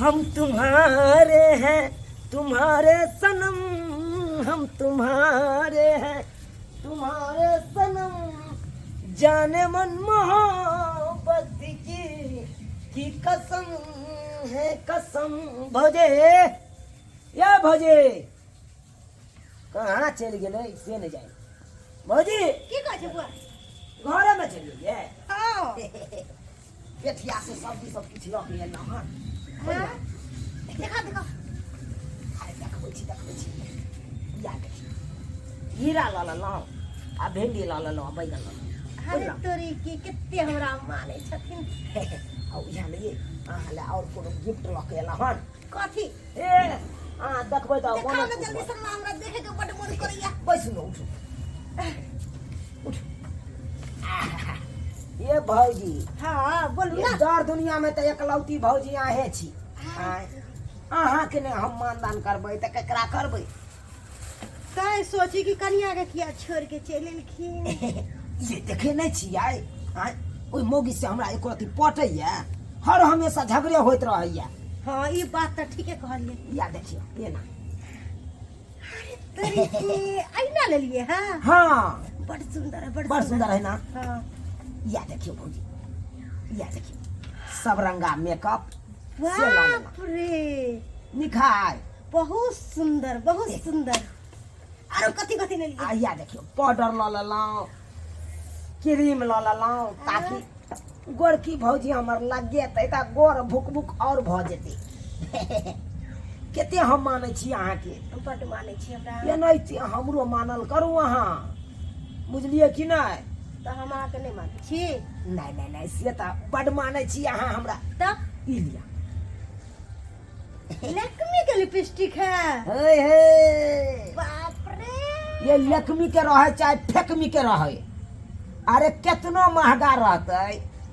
हम तुम्हारे हैं तुम्हारे सनम, हम तुम्हारे हैं तुम्हारे सनम, जाने मन मोहब्बत की कसम है कसम। भौजे या भौजे कहाँ चल गए से नहीं जाए भौजी की कहै छै बुआ घर में चल गए हां पेठिया से सब्जी सब किछ रख ले ना हां देखा देखा हाय देखबै छी या देखी हीरा ला ला ला आ भिंडी ला ला ला बैगन ला अरे तोरी की कित्ते हमरा माने छथिन आ यहाँ लिए ले और कोनो गिफ्ट रख ले हन कथी ए देखबै त देखा न जल्दी से हमरा देखे के बड मन करैया बैस न उठ उठ ये भौजी हां बोलू ना दर दुनिया में त एकलौती भौजी आहे छी अहाँ के ने हम मानदान करबै त केकरा करबै तै सोची कि कनिया के किया छोड़ के चल एलखिन ये देखे नहीं छियै ओइ मोगी से हमरा एको रति पटैया हर हमेशा झगड़े होइत रहैया हां ई बात त ठीके कहलिए या देखियो ये ना अरे तोरी की आईना ले लिए हां हां बड़ सुंदर है बड़ सुंदर है ना हां या देखियो भौजी या देखियो सब रंगा मेकअप बाप रे निखार बहुत सुंदर बहुत सुंदर आरो कथी कथी ले लिए या देखियो पाउडर ल लेलौं क्रीम ल लेलौं ताकि गोरकी भौजी हमर लगे त गोर भुक भुक और भ जेते केते हम मानै छी अहाँ के बड मानै छी हमरा ये नहीं हमरो मानल करू अहाँ बुझलिए कि नहीं त हम अहाँ के नहीं मानै छी नहीं नहीं नहीं से त बड मानै छी अहाँ हमरा तब ई लिया लैक्मी के लिपस्टिक है हे हे बाप रे ये लैक्मी के रहे चाहे फेकमी के रहे अरे केतनो महंगा रहते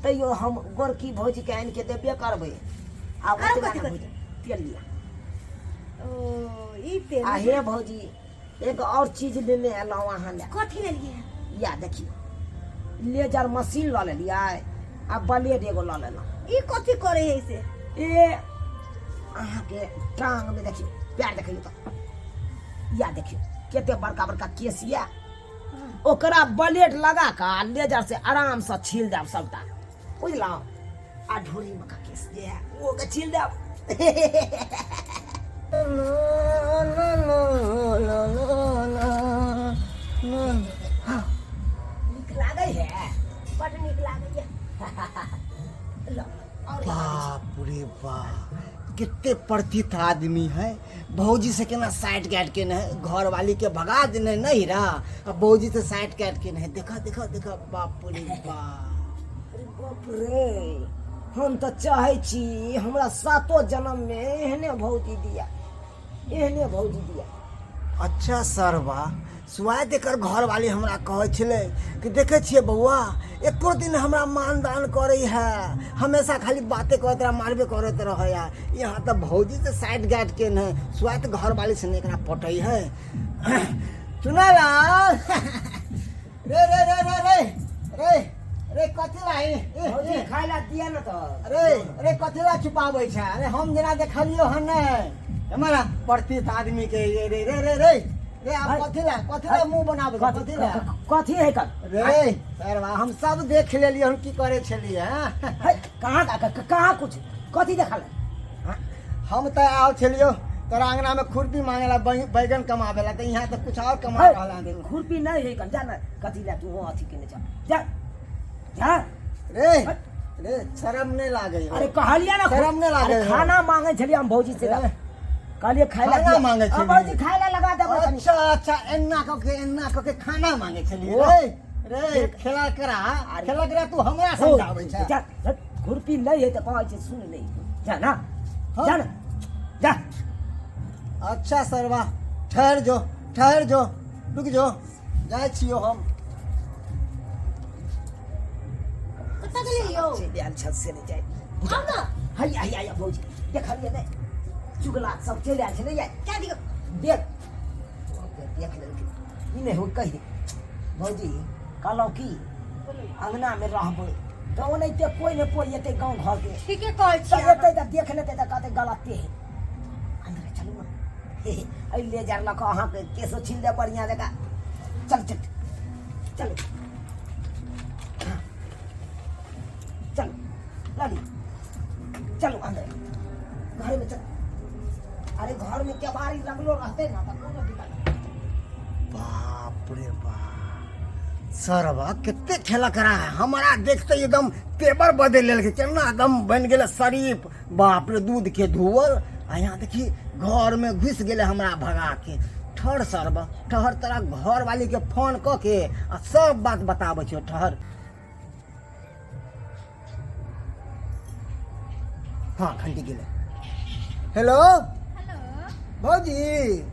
तैयो हम गोरकी भौजी के आन के देबे करबै आ तेल लिया ओ ई तेल आ हे भौजी एक और चीज लेने एलौं अहाँ ले कथी ले लिए या देखियो लेजर मशीन ल लेलियै आ ब्लेड एगो ल लेलौं ई कथी करे है से ए अहाँ के टांग में देखियो पैर देखियो त या देखियो केते बड़का बड़का केसिया ओकरा ब्लेड लगा के लेजर से आराम से छील देब सबटा बुझलौ आ ढोरी में का केस जे ओ के छील देब नीक लागै है बड नीक लागैया बाप रे बाप कितने परिचित आदमी है भौजी से केना साइड काट के न घर वाली के भगा देने नहीं रहा अब भौजी से साइड काट के नहीं देखा देखा देखा बाप रे बाप रे हम तो चाहे छी हमरा सातों जन्म में एहने भौजी दिया अच्छा सरवा स्वाद देकर घर वाली हमरा कहे छले कि देखे छिए बउआ एको दिन हमरा मानदान करे है हमेशा खाली बातें करते रह मारबे करते रहे है यहाँ तो भौजी से साइड गाट के न स्वाद घर वाली से एकरा पटई है सुना ला रे रे रे रे रे रे रे कथी लाई भौजी खाइला दिया न त अरे कथी ला छुपाबै छै अरे हम जेना देखलियो हन हमारा परिचित आदमी के रे रे रे रे रे आप कथी ला मुंह बनाबे कथी है कर रे सरवा हम सब देख लेलिए हम की करे छलिए कहाँ कुछ कथी देखल हम त आल छलियो तोरा अंगना में खुरपी मांगेला बैगन कमावेला त यहाँ त कुछ और कमा रहला खुरपी नहीं है कर जाना कथी ला तू अथी केने जा जा रे रे शर्म नहीं लागे अरे कहलिया ना शर्म नहीं लागे खाना मांगे छलिए हम भौजी से कहलिए खाइला मांगे छलिए भौजी खाइला लगा देबै अच्छा अच्छा एन्ना के खाना मांगे छलिए रे रे खेला करा तू हमरा समझाबै छै जा खुरपी नहीं है त कहै छै सुन नहीं जा ना जा अच्छा सरवा ठहर जो रुक जो जाय छियो हम कतऽ गेलियो से देल छत से नहीं जाए आउ ना हैया भौजी देखलिए नहीं चुगला सब चल आयल छलै क्या दियो देख लेलकै ई नहीं हो कहि दे भौजी कहलौ की अंगना में रहबै तो नहीं ते कोई नहीं पोड़िए गाँव घर के ठीक है कहै छी सब एते देख लेते तो कहते गलते है अंदर चलू ना आई ले जा लख अहाँ के केसो छीन दे बढ़िया जगह चल चल चल चल लाली चलो अंदर घर में चल अरे घर में क्या बारी लगलो रहते ना तो कोनो दिक्कत बाप रे बाप सरवा कितने खेला करा है हमारा देखते ही एकदम पेपर बदल लेल के केना एकदम बन गेल शरीफ बाप रे दूध के धुअल आ यहाँ देखी घर में घुस गेले हमरा भगा के ठहर सरवा ठहर तोरा घर वाली के फोन क के आ सब बात बताबै छियो ठहर हाँ घंटी गेले हेलो हेलो भौजी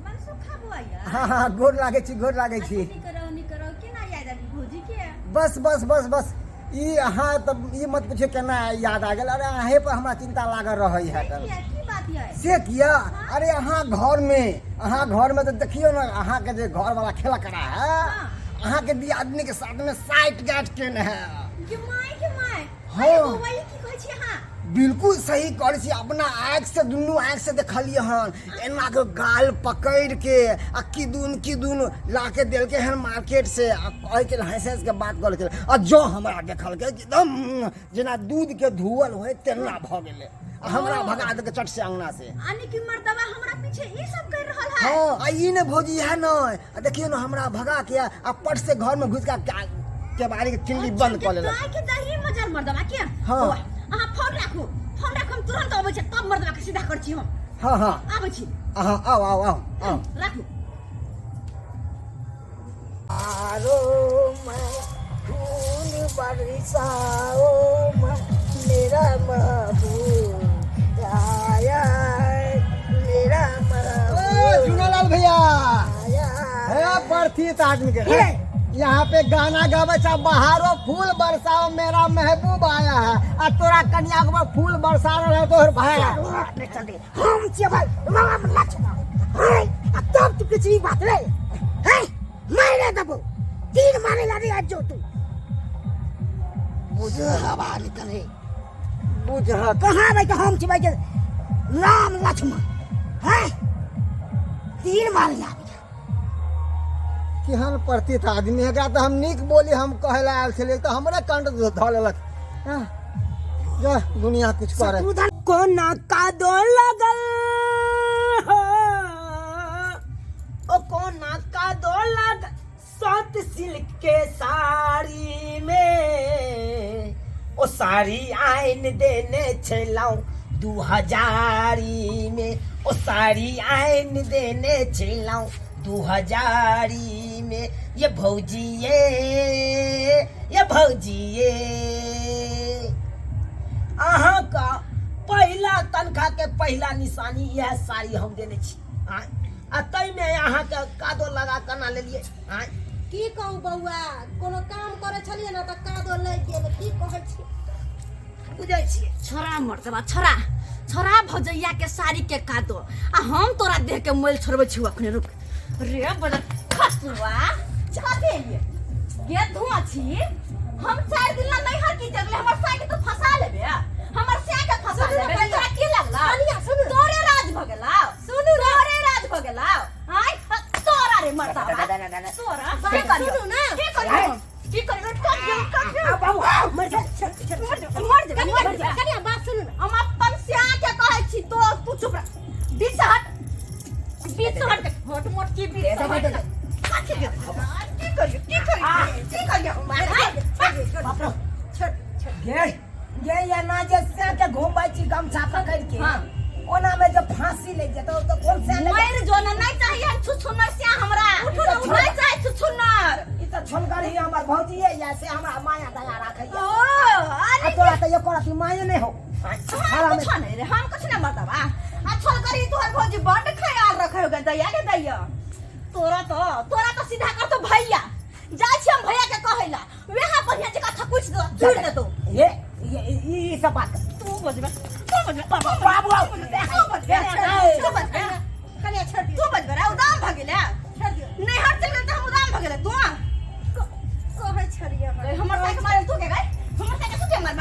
मनसुखा बुआया हाँ हाँ गोर लागे छी गोर लागे छी नी करो केना याद आबी भौजी के बस बस बस बस ई अहाँ तब ई मत पूछे केना याद आ गेल अरे अहे पर हमरा चिंता लागल रहै है की बात है से किया अरे अहाँ घर में तो देखियो ना अहाँ के जे घर वाला खेला करा है अहाँ के दी आदमी के साथ में साइट गाट केन है के माय हाँ। अरे बुआई की कहै छी अहाँ बिल्कुल सही कर छी अपना आँख से दुनू आँख से देखलिए हन एना के गाल पकड़ के आ किदुन लाके देल के हन मार्केट से आ कह के हंस के बात कर के आ जो हमरा देखल के एकदम जेना दूध के धुअल होय तेना भ गेले हमरा भगा दे के चट से अंगना से आनी की मर्दवा हमरा पीछे ई सब कर रहल है हां आ ई ने भौजी है न आ देखियो ना हमरा भगा के आ पट से घर में घुस के बारी के किल्ली बंद कर लेलक के दही मजर मर्दवा के हाँ। अहाँ फोन राखू हम तुरंत आबै छी तब मर्दवा के सीधा कर छी हम हाँ आबै छी हाँ आओ राखू आरो मैं खून बरसाओ मेरा महबूब आया मेरा महबूब जुनालाल भैया आया है बर्थी आदमी के यहाँ पे गाना गावे छ बहारो फूल बरसाओ मेरा महबूब आया है आ तोरा कन्या के फूल बरसा रहे तोहर भाई नहीं चल दे हम छिए भाई मामा मत लाच हाय तब तू किसी बात रे है मारे दबो तीन मारे ला दे आज जो तू बुझ हवा निकले बुझ कहां भाई तो हम छी भाई के राम लक्ष्मण है तीन मारे ला केहन प्रतीत आदमी है तो हम नीक बोली हम कहला आयल छले तो हमरे कंठ ध लेलक जा दुनिया कुछ करे कोना का दो लगल ओ कोना का दो लग सात सिल्क के साड़ी में ओ साड़ी आइन देने छलाऊ 2000 में ओ साड़ी आइन देने छलाऊ 2000 में ये भौजी अहाँ का पहला तनखा के पहला निशानी यह साड़ी हम देने छी आ तई में अहाँ के कादो लगा कना लेलिए की कहू बौआ कोनो काम करे छलिए ना त कादो लग गेल की कहै छी बुझै छी छोरा मर्दवा छोरा भौजैया के साड़ी के कादो आ हम तोरा देख के मोल छोड़बै छी अखने रुक रे बड़ा खसुआ चाहते लिए गे धुआ छी हम 4 दिन ला नहीं हर की जगले हमर साड़ी तो फसा लेबे हमर से के फसा लेबे तोरा की लागला तोरे राज भ गेला सुनु तोरे राज भ गेला हाय तोरा रे मरता तोरा सुनु ना की करियो आ बाबू मर जा कनिया बात सुनु हम अपन से के कहै छी तो तू चुप रह बीच हट मोट की बीच की करियो बाप रे ये या ना जे से के घुमबै छी गमछा पकड़ के ओना में जब फांसी ले जेतो तो कौन से मर जो ना नहीं चाहिए छुछुनर से हमरा नहीं चाहिए छुछुनर ई त छोनकर ही हमर भौजी है या से हमरा माया दया राखै ओ आ तोरा त एको रति माया नहीं हो कुछ नहीं रे हम कुछ नहीं मरदबा आ छोड़ करी तोहर भौजी बड़ ख्याल रखे होगा दैया के दैया तोरा तो सीधा कर तो भैया जाय छी हम भैया के कहैला वेहा बढ़िया जगह ठकुच दो छोड़ दे तो ये ई सब बात तू बजबे बाबू कने छोड़ दे तू बजबे रे उदाम भ गेले छोड़ दे नहीं हट चल त हम उदाम भ गेले तू कहै छरिया हमर साइड मारे तू के गई हमर साइड तू के मार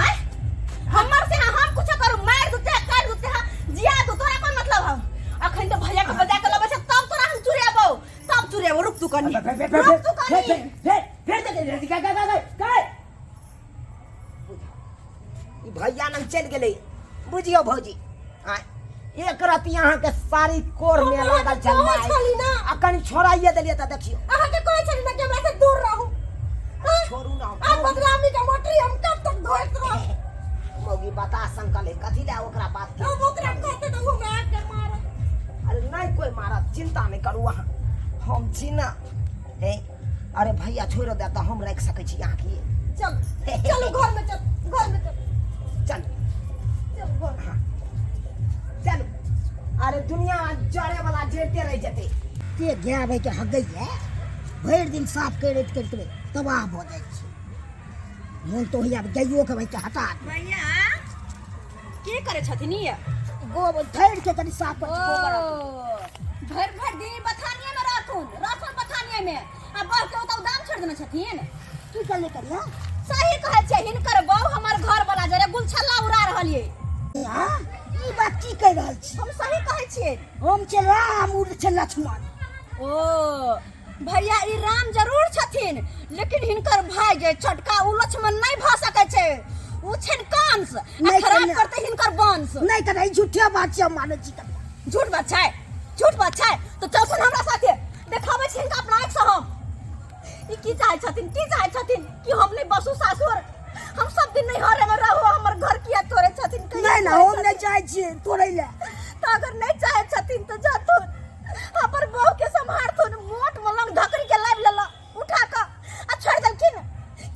कनी फिर रोक तू कनी भैया नंग चल गेले बुझियो भौजी आ एक रात यहाँ के सारी कोर में लागल चल कहै छली ना आ कनी छोड़ाइए देलिए त देखियो अहाँ के कहै छली ना कि हमरा से दूर रहू छोड़ू ना आ बदनामी के मोटरी हम कब तक धोइत रह मौगी बता संकल है कथी ला ओकरा बात के हम ओकरा कहते त हमरा के मार अरे नहीं कोई मारा चिंता नहीं करू अहाँ हम छी ना हे अरे भैया छोड़ दे त हम रख सकै छी यहाँ की चल चलो घर में चल चल चल घर हाँ चलो अरे दुनिया जड़े वाला जेते रह जते के गया भाई के हक गई है भर दिन साफ करैत करते तबाह भ जाय छै मोन तो हिया गइयो के भाई के हटा दे भैया की करे छथिन ये गोबर थैर के कनी साफ कर गोबर भर दिन बथानिया में राखून बथानिया में आ बह के ओतौ दाम छोड़ देने छथिन की कर ले करिया सही कहै छै हिनकर बहु हमर घर वाला जरे गुलछल्ला उड़ा रहल ये हां ई बात की कह रहल छी हम सही कहै छियै हम चल राम उड़ चल लक्ष्मण ओ भैया ई राम जरूर छथिन लेकिन हिनकर भाई जे छोटका उ लक्ष्मण नहीं भ सकै छै उ छन कांस आ नहीं खराब करना। करते हिनकर वंश नहीं करे झूठे बात छै माने छी त झूठ बात छै तो चल सुन हमरा साथे देखाबै छी हिनका अपना आँखि से हम ई की चाहै छथिन कि हम नहीं बसु सासुर हम सब दिन नहीं हरे में रहू हमर घर किया तोरे छथिन नहीं ना हम नहीं चाहे छी तोरे ले तो अगर नहीं चाहे छथिन तो जा तू हमर बहू के संभार तू मोट मलंग धकरी के लाइव लेला उठा के आ छोड़ देलखिन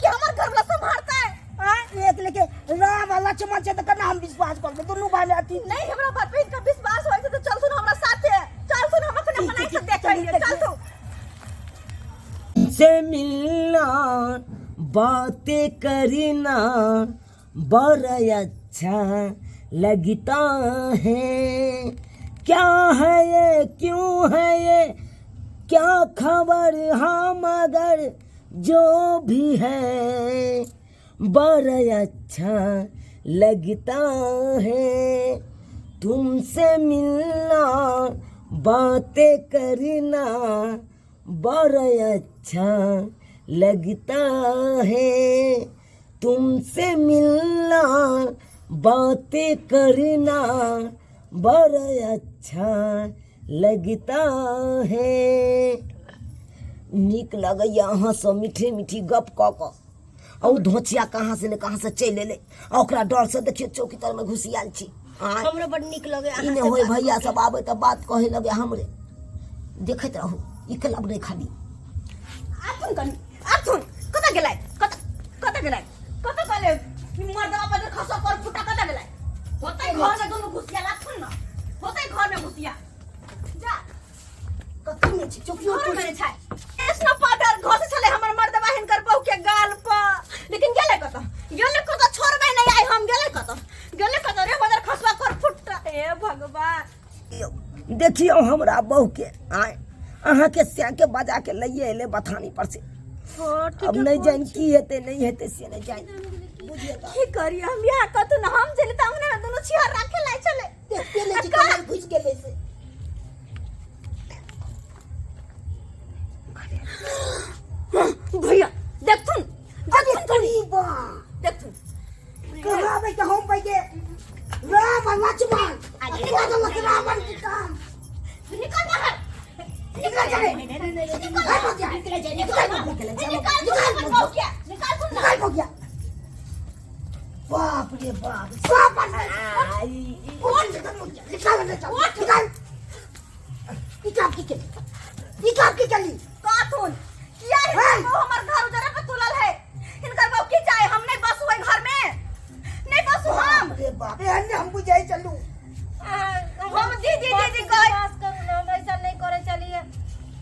कि हमर घर वाला संभारता है एक लेके राम और लक्ष्मण से त कना हम विश्वास करबे दोनों भाई अथी नहीं हमरा बात पे इनका विश्वास होय तो चल सुन हमरा साथे चल सुन हम अपने बनाई से देख लिए चल तू से मिलना बातें करना बड़ा अच्छा लगता है क्या है ये क्यों है ये क्या खबर हम मगर जो भी है बड़ा अच्छा लगता है तुमसे मिलना बातें करना बड़ा अच्छा लगता है तुमसे मिलना बातें करना बड़ा अच्छा लगता है नीक लगैया अहाँ सब मीठे मीठी गप कऽ कऽ और धोचिया कहाँ से ने कहाँ से चलि एलै आ ओकरा डर से देखियो चौकी तर में घुसियाल छी हमरो बड़ नीक लगे ई ने होय भैया सब आबै त बात कहे लगे हमरे देखैत रहू ई क्लब नहीं खाली आथुन कता गेलै कता गेलै मर्दवा पर खसो कर फुटा कता गेलै होतै घर में दोनों घुसिया लाथुन न होतै घर में घुसिया जा कतौ नहीं छी चौकी घर में छै ऐसना पाउडर घोस छले हमर मर्दवा हिनकर बहू के गाल पर लेकिन गेलै कता छोड़बै नहीं आई हम गेलै कता रे बदर खसवा कर फुटा ए भगवान देखियो हमरा बहू के आय अहाँ के स्या के बजा के लइए एले बथानी पर से अब नहीं जान की हेते नहीं हेते से नहीं जान की करी हम यहाँ कतु न हम चले त हमने दोनों छियार रखे लाई चले देखते ले जी कमर घुस गेले से भैया देखथुन अरे गरीबा देखथुन कहबे के हम भाई के राम और लक्ष्मण अरे तो रावण के काम निकल बाहर निकल जा निकल हो गया बाप रे बाप सब निकाल के चली काथुन किया है वो हमर घर उधर पे तुलल है इनकर बहू की चाहे हम नहीं बसु है घर में नहीं बसु हम रे बाप रे हम बुझाई चलू हम दीदी कह पास करू ना वैसा नहीं करे चलिए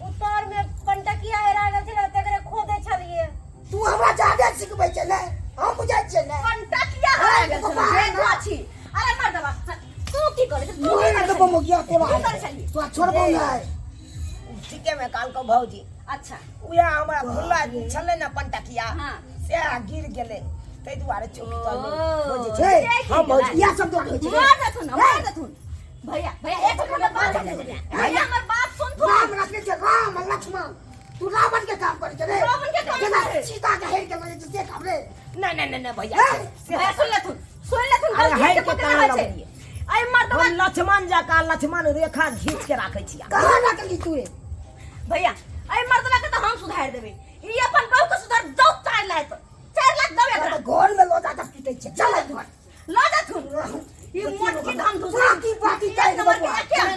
उतर में पंटकिया हेरा गेल छले तकरे खोदे छलिए तू हमरा जादे सिखबै छले हम बुझाई छले पंटकिया है देखो छी अरे मर दबा तू की करे तू मोर तो बम गया तेरा की करे चलिए तू छोड़बो ना ठीके में काल को भौजी अच्छा उया हमरा खुला छले ना पंटकिया हां से गिर गेले तै दुआरे चौकी तर में ओ, भौजी हे, छै हम भौजी या सब तो होय छै मार देथुन भैया एक मिनट बात भैया हमर बात सुन तू राम रखे छै राम और लक्ष्मण तू रावण के काम करे रे रावण के काम जेना करे। सीता के हेर के लगे से हमरे नहीं भैया भैया सुन ले तू अरे गलती हेर के के पकड़ कहाँ रहे लगलिए? आई मर्दवा हम लक्ष्मण जाका लक्ष्मण रेखा खींच के राखे छी कहां रखली तू रे भैया आई मर्दवा के तो हम सुधार देबे ई अपन बहू के सुधार दो 4 लाख 4 लाख दबे तो कर घर में लोटा तक पीटे छे चल घर ला जा तू ई मोट के धाम दूसरा बाकी बाकी चाहिए नंबर के क्या है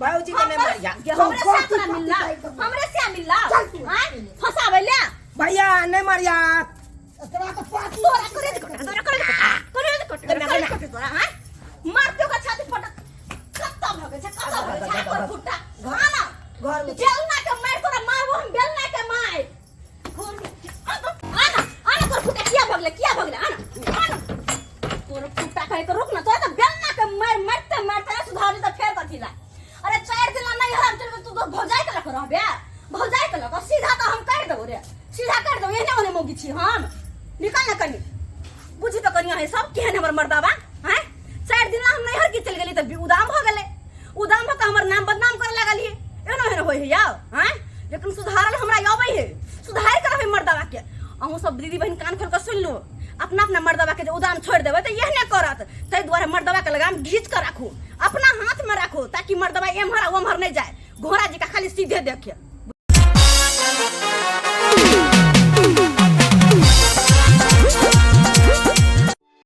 भाऊजी के नहीं मर जा हमरे से तोरा मिलला हमरे से मिलला चल तू। हैं फसावे ले भैया नहीं मर जा एकरा तो पाकी तोरा करे दे तोरा हैं मारते का छाती फटक खत्ता भगे छ खत्ता भगे छ पर फुटा घाना घर में बेलना के मार तोरा मारबो हम बेलना के मार आना तोर फुटा किया भगले आना तोर फुटा कहे के रोक ना तोरा तो बेलना के मारते ना सुधारी तो फेर कथिला अरे 4 दिन नहीं हराम चल तू तो भौजाई के लख रहबे भौजाई के लख सीधा तो हम कर देबो रे सीधा कर देबो एने ओने मोगी छी हम निकाल ना कनी बुझी तो कनिया है सब केहन हमर मर्दावा हैं 4 दिन हम नहीं हर की चल गेली त उदाम भ गेले उदाम भ के हमर नाम बदनाम करे लागलिए एनो हेन होय है यार हैं लेकिन सुधारल हमरा आबै है सुधार कर है मर्दावा के अहू सब दीदी बहन कान खोल के सुन लो अपना मर्दावा के उदाम छोड़ देबे त यह नहीं करत तै द्वारा मर्दावा के लगाम घींच कर राखू अपना हाथ में राखो ताकि मर्दावा एमहर ओमहर नहीं जाए घोड़ा जी का खाली सीधे देखे